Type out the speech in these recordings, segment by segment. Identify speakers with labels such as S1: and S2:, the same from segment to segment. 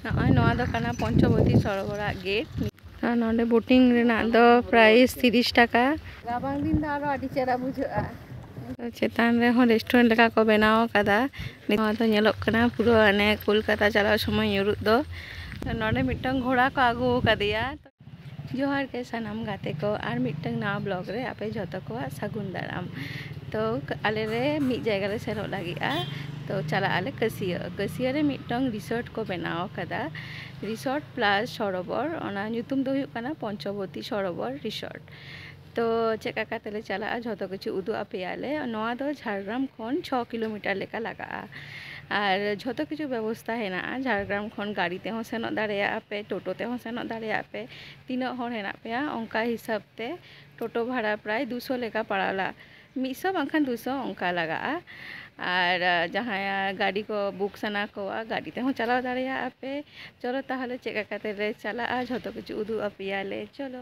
S1: नॉय पंचवटी सरोवर gate ना boating price 30 टाका राबांग दिन आरो चेहरा बुझा चेतान रेस्टुरेंट लेका को बनाव कदा पूरा अने कोलकाता चलाव समय यूरुद दो नोडे मिटन घोड़ा को आगू कदिया जोहार के सनाम गाते को और मिटन ना ब्लॉग रे आपे जतो को सागुन दाराम तो आले रे मिट जायगा रे सेनो लागिआ तो चला आले कसिया रे मिटन रिसोर्ट को बनाव कदा रिसोर्ट प्लस सरोवर ओना ᱧᱩᱛᱩᱢ दो हुयुग कना पंचवटी सरोवर रिसोर्ट तो चेका कातेले चला जो किछु उदू आपेयाले नोआ दो झारग्राम खन 6 किलोमीटर लेका लगा और जो किछु व्यवस्था हेना झारग्राम खन गाड़ी ते हो सेनो दाड़ेया पे टोटो ते हो सेनो दाड़ेया पे तीन हर हेना पे अंका हिसाब ते टोटो भाड़ा प्राय 200 लेका पड़ाला 100 बांखान 200 अंका लगा और जहाँ गाड़ी को बुक सना को गाड़ी ते हो चलाव दाड़ेया पे चलो ताहले चेका कातेले चला जो किछु उदू आपेयाले चलो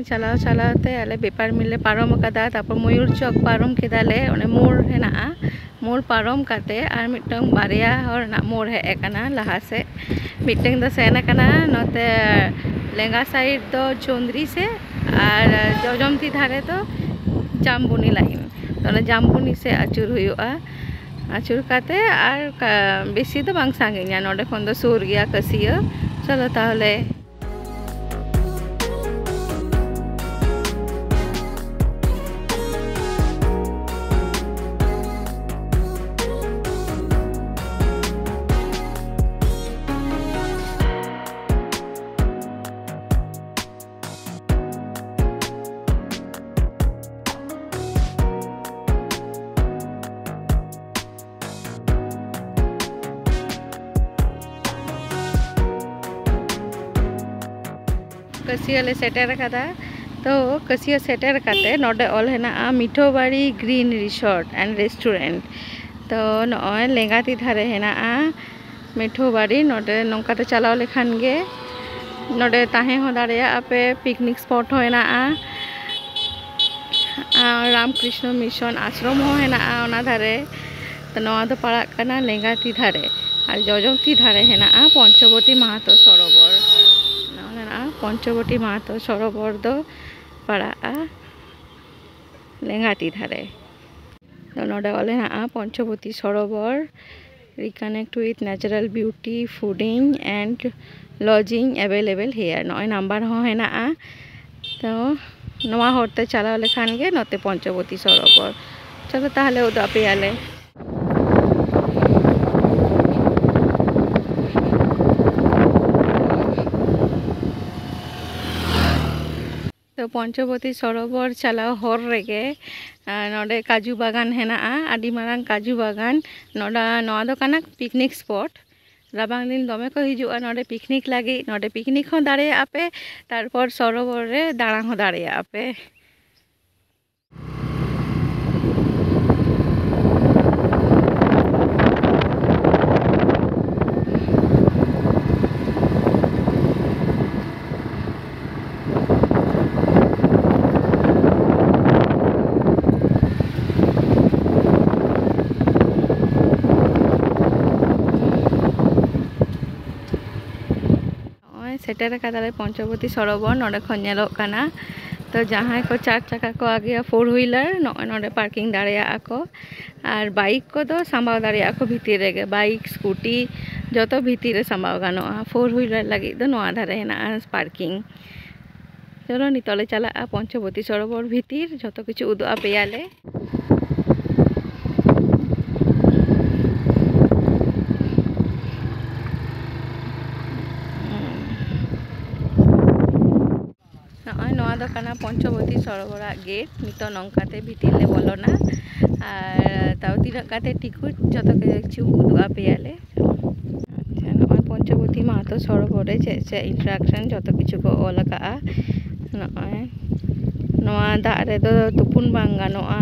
S1: चलाव चलावते आले बेपार मिले पारम कदा तापर मयूर चौक पारम केदाले ओने मोड़ हेना मोड़ पारम काते आर मिटंग बारिया हर ना मोड़ हे एकना लहा से मिटंग दो सेना कना नते लेंगा साइड दो चोंद्री से और जजमती धारे तो जामबुनी लाइन तो जामबुनी से आचुर हुयुआ आचुर काते आर बेसी तो बांग सांगिया नोडे खन दो सुर गया कसिया चलो ताहले कसिया ले सेटर कदा तो कसिया सेटर काते नोडे ऑल हेना Mithobari green resort and restaurant तो नॉय लेंगाती धारे हेना मिठोबाड़ी नोडे नौकाते चलाव लेखान गे नोडे ताहे हो दाड़ेया आपे पिकनिक स्पॉट हो हेना रामकृष्ण मिशन आश्रम हो हेना ओना धारे तो नोआ दो पड़ा कना लेंगाती धारे और जजमती धारे हेना पंचवटी महतो सरोवर पंचवटी महतो सरोवर दो पड़ा लेंगाती धारे तो नोडे वाले Panchvati Sarovar reconnect with natural beauty fooding and lodging available here नॉय नंबर हो हेना तो नवा होते चलाव लेखान गे नोते पंचवटी सरोवर चलो ताहले उदा पेयाले तो पंचवटी सरोवर चलाव हर रेगे नोडे काजू बागान हेना आदि मारांग काजू बागान नोडा नोआ दो काना पिकनिक स्पॉट राबांग दिन दमे को हिजुआ नोडे पिकनिक लगी नोडे पिकनिक हो दाड़ेया आपे तारपर सरोवर रे दाड़ा हो दाड़ेया आपे सेटर कदाले पंचवटी सरोवर नोडे खन नेलोग कना तो जहाँ को 4 चक्का को आगे 4 व्हीलर नोडे पार्किंग दाड़ेया को और बाइक को दो संभाव दाड़ेया को भीतर रेगे बाइक स्कूटी जो तो भीतर संभाव गानोआ 4 व्हीलर लगी दो नोआ धारे हेना पार्किंग चलो नितले चला पंचवटी सरोवर भीतर जो तो किछु उदु आपेयाले नवा दो कना पंचवटी सरोवरा गेट नितो नंकाते भितिर ले बोलोना और ताऊ तीना काते टिकट जतो किछु उदुआ पेयाले अच्छा नवा पंचवटी मातो सरोवरे चे इंट्रैक्शन जतो किछु को ऑल का नय नवा दा रे दो तुपुन बांग गानोआ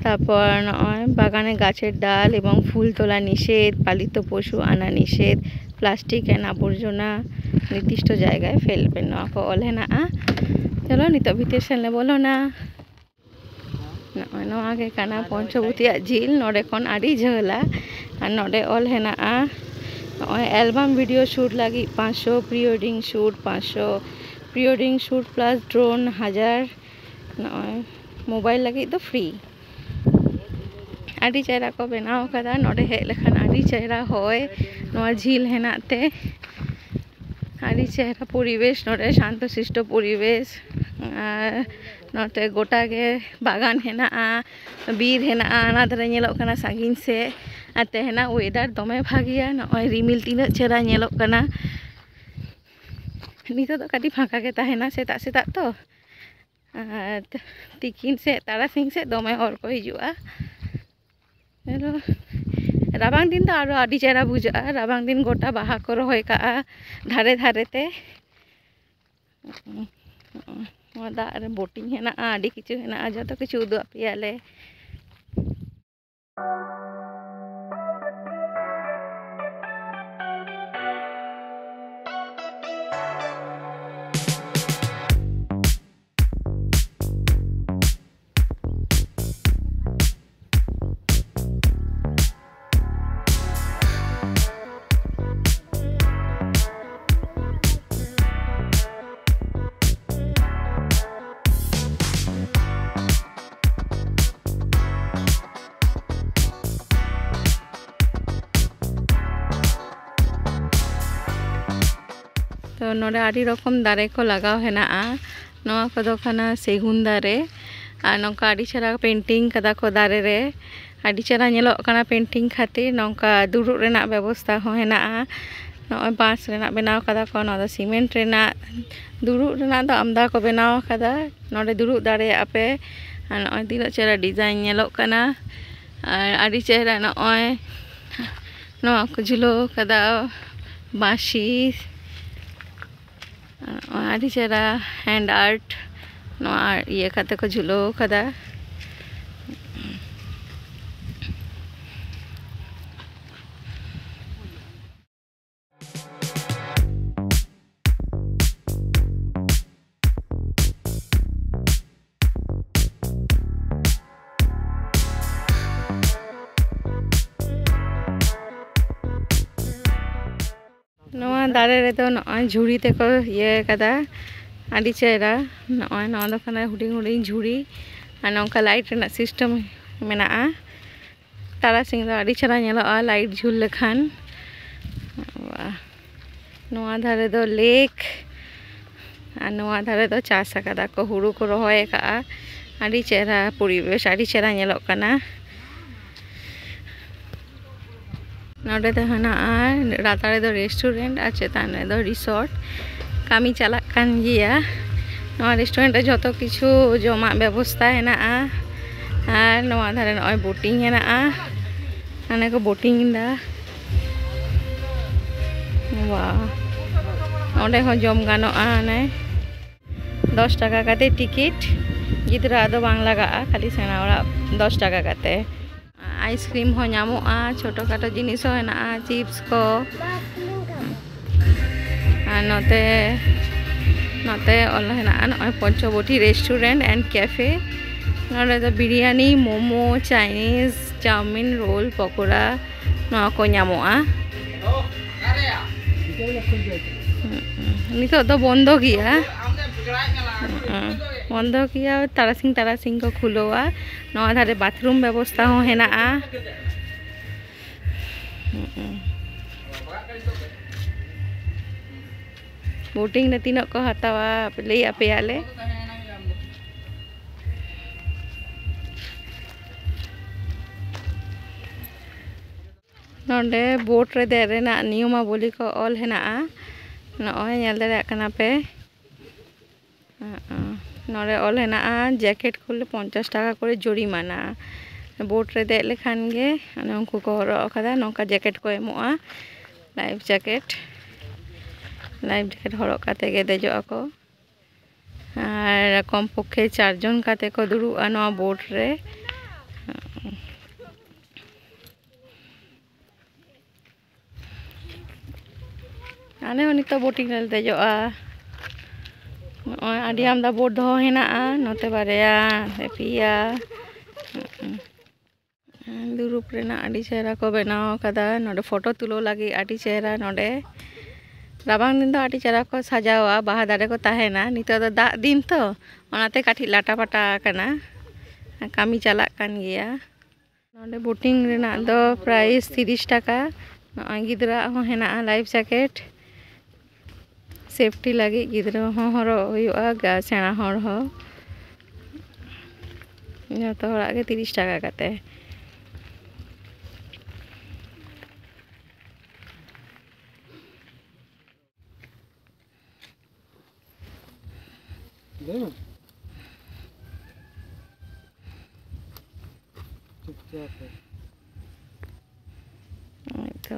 S1: तारपर नय बागाने गाछेर डाल एवं फुल तोला निषेध पालित पशु आना निषेध प्लास्टिक एन आबर्जना निर्दिष्ट जगह फेलबेन नवा को ऑल हेनाआ चलो नितो भितर सेन ले बोलोना नवा के काना पंचवटी झील नोडे खन आड़ी झोला और नोडे ऑल हेनाआ एलबाम वीडियो शूट लगी 500 pre wedding shoot 500 pre wedding shoot plus drone 1000 नय मोबाइल लगी तो फ्री आड़ी चेहरा को बनाव कदा नोडे हेज लेखान आड़ी चेहरा होय नवा झील हेनाते आड़ी चेहरा परिवेश नोडे शांतशिष्ट परिवेश नोते गोटा के बागान हेनाआ बीर हेनाआ ना धारे नेलोग कना सागिन से आर तेहेना वेदार दमे भागिया नय रिमिल तीना चेहरा नेलोग कना नितो तो काटी फाँका के ताहेना सेता सेता तो तिकिन से तारासिंग से दमे हर को हिजुआ हेलो राबांग दिन तो आरो आड़ी चेहरा बुझा राबांग दिन गोटा बाहा को रहोय का धारे धारे ते दा रे बोटिंग हेना आड़ी किछु हेना जतो किछु उदुआ पेयाले तो नोडे आड़ी रकम दारे को लगाव हेनाआ नवा कोदो खाना सेगुन दारे और नौका आड़ी चेहरा पेंटिंग कदा को दारे रे आड़ी चेहरा नेलोग काना पेंटिंग खातिर नौका दुरुब रेना व्यवस्था हो हेनाआ नय बाँस रेना बनाव कदा को नोदो सीमेंट रेना दुरुब रेना दो आमदा को बनाव कदा नोडे दुरुब दारे आपे नय तीना चेहरा डिजाइन नेलोग काना और आड़ी चेहरा नय नवा को झुलो कदा बाँशी आड़ी चेहरा हैंड आर्ट ये खाते को झुलो कदा नवा दारे रे तो नय झुड़ी ते को ये कदा आड़ी चेहरा नय नवा दो खाना हुडिंग हुडिंग झुड़ी और नौका लाइट रेना सिस्टम मेनाआ तारासिंग दो आड़ी चेहरा नेलोआ लाइट झुल लेखान नवा धारे दो लेक और नवा धारे दो चाष आकादा को हुड़ू को रहोय का आड़ी चेहरा परिवेश आड़ी चेहरा नेलोग काना नोडे तो हेनाआ रातारे दो रेस्टुरेंट और चेतान रे दो रिसोर्ट कामी चालाक कान गिया नवा रेस्टुरेंट रे जतो किछु जमा व्यवस्था हेनाआ और नवा धारे नय बोटिंग हेनाआ हाने को बोटिंग दा वाह ओंडे हो जम गानोआ हाने 10 टाका काते टिकिट गिद्रा दो बांग लगाआ खाली सेना ओरा 10 टाका काते आइसक्रीम हो नामोआ छोटो खाटो जिनिस हो हेनाआ चिप्स को नोते नोते ऑल हेनाआ नय पंचवटी रेस्टुरेंट एंड कैफे नोडे दो biryani momo Chinese chowmein roll pakora नवा को नामोआ नितो दो बंद गया बंद किया तारासिंग को खुलोआ नवा धारे बाथरूम व्यवस्था हो हेनाआ बोटिंग ने तीनों को हतावा ले आपेयाले नोंडे बोट रे दे रेना नियमावली को ऑल हेनाआ नय नेल दाड़ेयाग काना पे नोड़े ऑल हेना जैकेट खुले 50 टाका करे जुरिमाना बोट रे दे लेखान गे उनको को हरो कदा नोका जैकेट को एमोआ लाइफ जैकेट हरो काते गे देजो ako और कम पक्षे 4 जन काते को दुड़ुआ नोआ बोट रे आने हो नितो बोटिंग रे देजोआ आदि आमदा बोट दो हेना नोते बारेया पेपिया दुरुप रेना आदि चेहरा को बनाव कदा नोडे फोटो तुलो लगी आदि चेहरा नोडे राबांग दिन दो आदि चेहरा को सजावा बाहा दारे को ताहेना नितो दो दाग दिन तो ओनाते काठी लाटा पाटा कना कामी चालाक कान गिया नोडे बोटिंग रेना दो प्राइस 30 टाका गिदरा हो हेना लाइफ जैकेट सेफ्टी लगी गिदरा हो हरो हुआ सेना हर हो तो आगे 30 टाका काते तो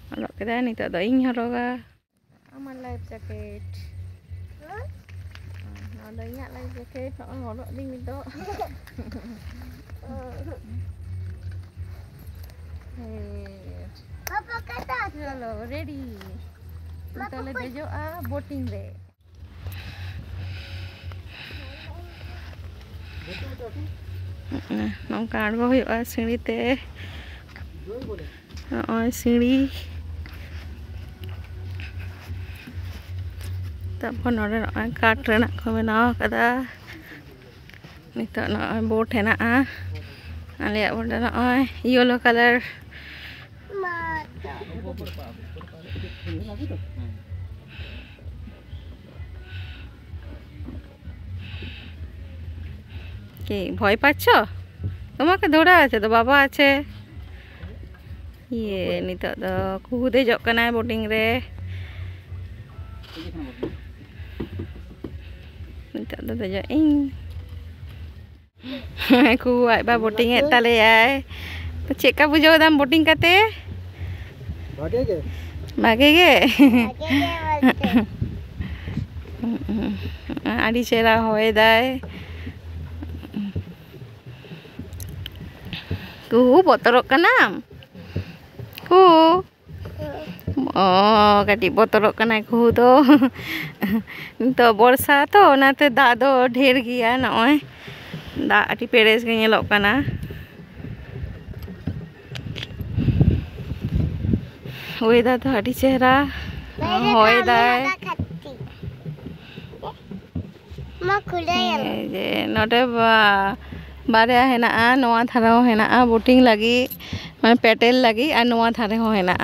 S1: हरक केदा नितो दो इन हरोगा आमार लाइफ जैकेट नोडे इना लाइफ जैकेट हरक दिन नितो पापा कता चलो रेडी नितो ले देजो बोटिंग रे नौका आड़गो हुआ सीढ़ी ते सीढ़ी तब नोडे काट रेना को बनाव कदा नितो बोट हेना आले बोट येलो कलर কি ভয় পাচ্ছ তোমাকে দৌড়া আছে তো বাবা আছে ইয়ে নিতো তো কুহু দেজক কানায় বোটিং রে नितो दो देजो इन कुहू आय बा बोटिंग ए ताले आय तो चेका बुझो दाम बोटिंग काते भागे गे आड़ी चेहरा होए दाय कुहू बतरक कनाम कुहू कटी बतरक कनाय कुहू तो तो बर्षा तो नाते दा दो ढेर गिया नय दा आटी पेरेस गे नेलोक कना वेदा तो आटी चेहरा होय दाय जे नोडे बारे हेना नोआ थारा हेना बोटिंग लगी माने पेटेल लगी और नोआ थारे हो हेना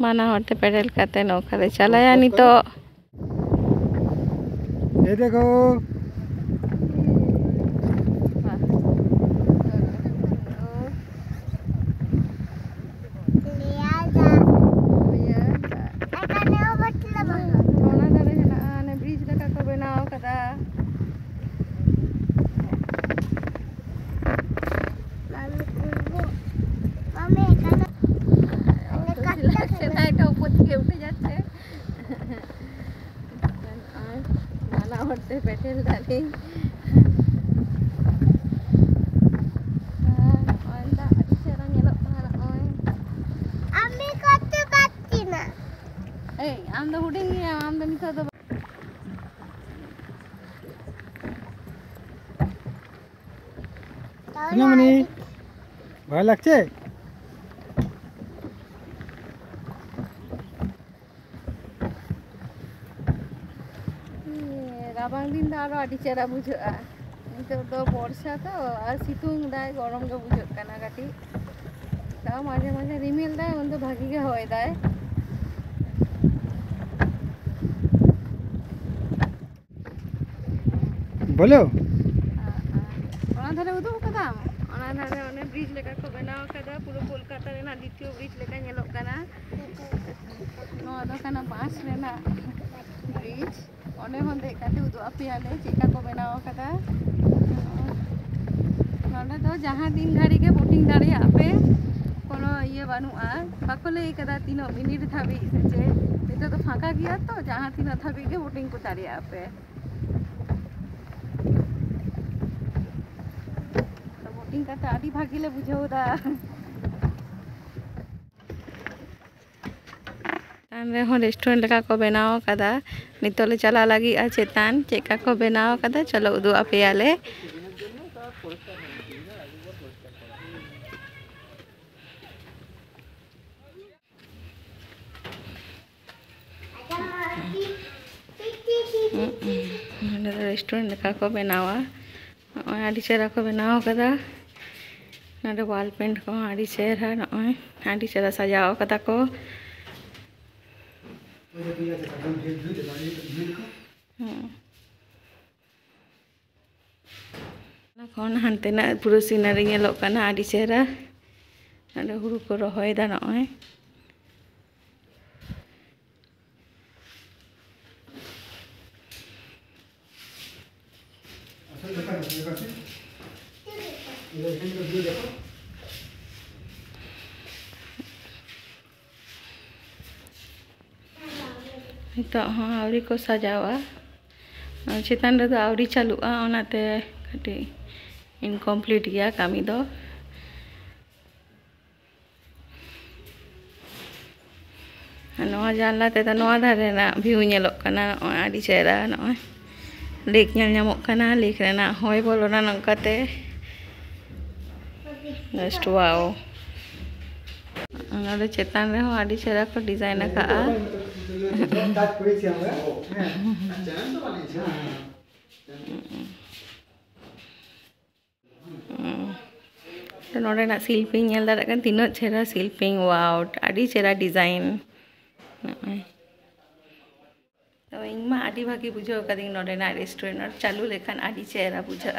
S1: माना होते पेटेल काते नौका रे चलाया नी तो
S2: ये देखो
S1: पेटेल डाली आम दो हुडिंग आम दो नितो दो
S2: मनी भय लागছে
S1: राबांग दिन दा आरो आडी चेहरा बुझा नितो दो बर्षा तो और सितुंग दाय गरम गे बुझो कना काटी ताव माझे माझे रिमिल दाय उन तो भागी गे होय दाय
S2: बोलो
S1: ओना धरे उदु कदाम ᱚᱱᱟ ᱫᱷᱟᱨᱮ ᱚᱱᱮ ᱵᱨᱤᱡᱽ ᱞᱮᱠᱟ ᱠᱚ ᱵᱮᱱᱟᱣ ᱟᱠᱟᱫᱟ ᱯᱩᱨᱟᱹ ᱠᱳᱞᱠᱟᱛᱟ ᱨᱮᱱᱟᱜ ᱫᱤᱛᱤᱭᱚ ᱵᱨᱤᱡᱽ ᱞᱮᱠᱟ ᱧᱮᱞᱚᱜ ᱠᱟᱱᱟ ᱱᱚᱣᱟ ᱫᱚ ᱠᱟᱱᱟ ᱵᱟᱸᱥ ᱨᱮᱱᱟᱜ ᱵᱨᱤᱡᱽ ᱚᱸᱰᱮ ᱦᱚᱸ ᱫᱮᱡ ᱠᱟᱛᱮ ᱩᱫᱩᱜ ᱟᱯᱮᱭᱟᱞᱮ ᱪᱮᱫᱠᱟ ᱠᱚ ᱵᱮᱱᱟᱣ ᱟᱠᱟᱫᱟ ᱱᱚᱰᱮ ᱫᱚ ᱡᱟᱦᱟᱸ ᱛᱤᱱ ᱜᱷᱟᱹᱲᱤᱡ ᱜᱮ ᱵᱳटिং ᱫᱟᱲᱮᱭᱟᱜ ᱯᱮ কোনো ইয়ে বানুয়া বাকো ᱞᱟᱹᱭ ᱠᱟᱫᱟ ᱛᱤᱱᱟᱹᱜ ᱢᱤᱱᱤᱴ ᱫᱷᱟᱹᱵᱤᱡ ᱥᱮ ᱪᱮᱫ ᱱᱤᱛᱚᱜ ᱫᱚ ᱯᱷᱟᱸᱠᱟ ᱜᱮᱭᱟ ᱛᱚ ᱡᱟᱦᱟᱸ ᱛᱤᱱᱟᱹᱜ ᱫᱷᱟᱹᱵᱤᱡ ᱜᱮ ᱵᱳटिং ᱠᱚ ᱫᱟᱲᱮᱭᱟᱜᱼᱟ ᱯᱮ ᱵᱳटिং ᱠᱟᱛᱮ ᱟᱹᱰᱤ ᱵᱷᱟᱹᱜᱤ ᱞᱮ ᱵᱩᱡᱷᱟᱹᱣ ᱮᱫᱟ ᱪᱮᱛᱟᱱ ᱨᱮᱦᱚᱸ ᱨᱮᱥᱴᱩᱨᱮন্ট ᱞᱮᱠᱟ ᱠᱚ ᱵᱮᱱᱟᱣ ᱟᱠᱟᱫᱟ ᱱᱤᱛᱚᱜ ᱞᱮ ᱪᱟᱞᱟᱜ ᱞᱟᱹᱜᱤᱫᱼᱟ ᱪᱮᱛᱟᱱ ᱪᱮᱫᱠᱟ ᱠᱚ ᱵᱮᱱᱟᱣ ᱟᱠᱟᱫᱟ ᱪᱚᱞᱚ ᱩᱫᱩᱜ ᱟᱯᱮᱭᱟᱞᱮ ᱱᱚᱰᱮ ᱫᱚ ᱨᱮᱥᱴᱩᱨᱮন্ট ᱞᱮᱠᱟ ᱠᱚ ᱵᱮᱱᱟᱣᱟ ᱱᱚᱜᱼᱚᱭ ᱟᱹᱰᱤ ᱪᱮᱦᱨᱟ ᱠᱚ ᱵᱮᱱᱟᱣ ᱟᱠᱟᱫᱟ ᱱᱚᱰᱮ ᱣᱟᱞ ᱯᱮᱱᱴ ᱠᱚᱦᱚᱸ ᱟᱹᱰᱤ ᱪᱮᱦᱨᱟ ᱱᱚᱜᱼᱚᱭ ᱟᱹᱰᱤ ᱪᱮᱦᱨᱟ ᱥᱟᱡᱟᱣ ᱟᱠᱟᱫᱟ ᱠᱚ ᱠᱷᱚᱱ ᱦᱟᱱᱛᱮᱱᱟᱜ ᱯᱩᱨᱟᱹ ᱥᱤনারি ᱧᱮᱞᱚᱜ ᱠᱟᱱᱟ ᱟᱹᱰᱤ ᱪᱮᱦᱨᱟ ᱱᱚᱰᱮ ᱦᱩᱲᱩ ᱠᱚ ᱨᱚᱦᱚᱭᱮᱫᱟ ᱱᱚᱜᱼᱚᱭ nito hon auri ko sajawa chetan re do auri chalua onate kati incomplete gaya kami do noa janla te da noa dhare na view nyelok kana adi chehra noy lake nyel nyamok kana lake rena hoy bolona nongkate just wow nade chetan re ho adi chehra ko design akaa नोडे ना शिल्पिंग nail दाड़ा कन तीनों चेहरा शिल्पिंग wow आड़ी चेहरा design तो इनमा आड़ी भागी बुझाव कदी नोडे ना रेस्टोरेंट चालू लेखान आड़ी चेहरा बुझा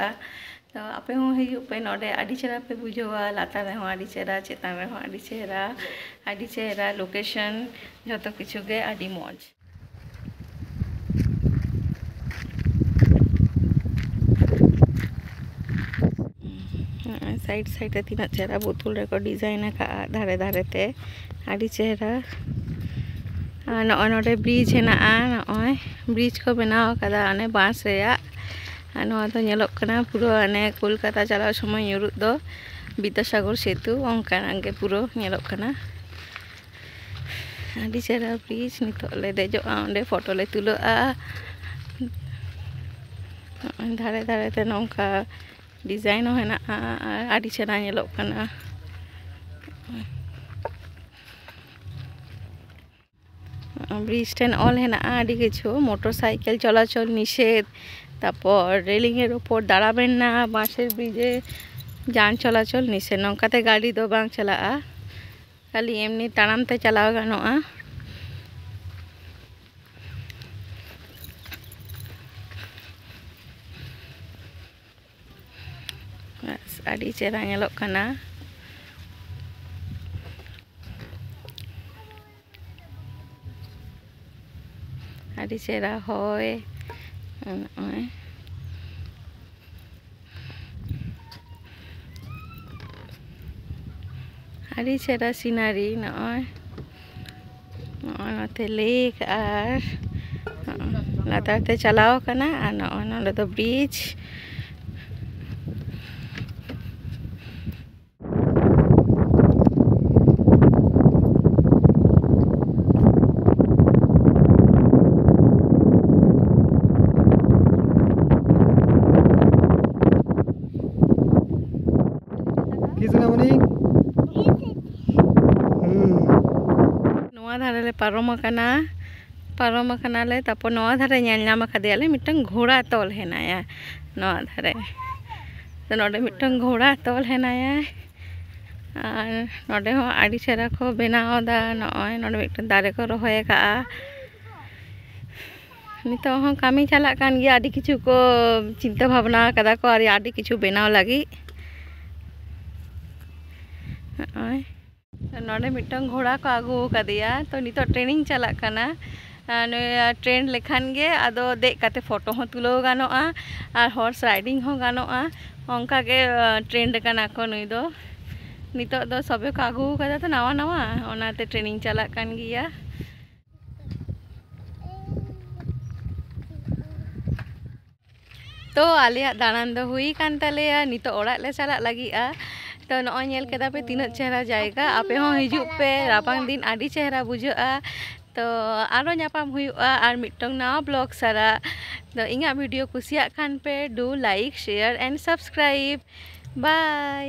S1: तो आपे हो हिजु पे नोडे आड़ी चेहरा पे बुझावा लातार रे हो आड़ी चेहरा चेतान रे हो आड़ी चेहरा लोकेशन जतो किछु गे आड़ी मौज साइड साइड रे तीना चेहरा बोतल रे को डिजाइन का धारे धारे ते आड़ी चेहरा नोडे ब्रिज हेना नोय ब्रिज को बनाव कदा अने बांस रेया नोआ तो नेलोक कना पुरो अने कोलकाता चलाव समय ᱧᱩᱨᱩᱜ दो विद्यासागर सेतु ओंकानागे पुरो नेलोक कना आड़ी चेहरा ब्रिज नितो ले देजोआ ओंडे फोटो ले तुलोआ धारे धारे ते नोंका डिजाइन हेना आड़ी चेहरा नेलोक कना ब्रिज टेन ऑल हेना आड़ी किछु मोटरसाइकेल चलाचल निषेध तारपर रेलिंगेर ऊपर दाड़ाबेन ना बाँसेर ब्रिजे जान चलाचल निषेध नौकाते गाड़ी दो बांग चलाआ खाली एमनी ताड़ाम ते चलाव गानोआ आड़ी चेहरा नेलोक कना आड़ी चेहरा होय आड़ी चेहरा सिनारी नय नते लेक आर लातार ते चलाव कना आर नोडे दो ब्रिज धारे ले पारोम ले तापर नवा धारे नेल नाम खादेयाले मिटन घोड़ा तोल हेनाया नवा धारे तो नोडे मिटन घोड़ा तोल हेनाया आर नोडे हो आड़ी चेहरा को बनावदा नय नोडे मिटन दारे को रहोय का नितो हो कामी चला कान गिया आड़ी किछु को चिंता भावना कदा को आर आड़ी किछु बनाव लागी ᱱᱚᱜᱼᱚᱭ ᱱᱚᱰᱮ ᱢᱤᱫᱴᱟᱝ ᱜᱷोᱲᱟ ᱠᱚ ᱟᱹᱜᱩ ᱟᱠᱟᱫᱮᱭᱟ ᱛᱚ ᱱᱤᱛᱚᱜ ᱴᱨᱮनिᱝ ᱪᱟᱞᱟᱜ ᱠᱟᱱᱟ ᱴᱨᱮᱱ ᱞᱮᱠᱷᱟन ᱜᱮ ᱟᱫᱚ ᱫᱮᱡ ᱠᱟᱛᱮ ᱯᱷᱳᱴᱳ ᱦᱚᱸ ᱛᱩᱞᱟᱹᱣ ᱜᱟᱱᱚᱜᱼᱟ ᱟᱨ ᱦᱚᱨᱥ ᱨᱟइडिंग ᱦᱚᱸ ᱜᱟᱱᱚᱜᱼᱟ ᱚᱱᱠᱟ ᱜᱮ ᱴᱨᱮᱱᱰ ᱠᱟᱱᱟ ᱠᱚ ᱱᱩᱭ ᱫᱚ ᱱᱤᱛᱚᱜ ᱫᱚ ᱥᱚᱵᱮ ᱠᱚ ᱟᱹᱜᱩ ᱟᱠᱟᱫᱟ ᱛᱚ ᱱᱟᱣᱟ ᱱᱟᱣᱟ ᱚᱱᱟᱛᱮ ᱴᱨᱮनिᱝ ᱪᱟᱞᱟᱜ ᱠᱟᱱ ᱜᱮᱭᱟ तो आलिया दानान दो हुई कान तालेया नितो ओड़ा ले चलाग लागिआ तो नॉय नेल केदा पे तीनों चेहरा जाएगा आपे हों हिजुग पे रापांग दिन आडी चेहरा बुझाआ तो आरो ᱧᱟᱯᱟᱢ हुआ और मिट्टों नवा ब्लॉग सारा तो इंगा वीडियो कुसिया खान पे do like share and subscribe bye.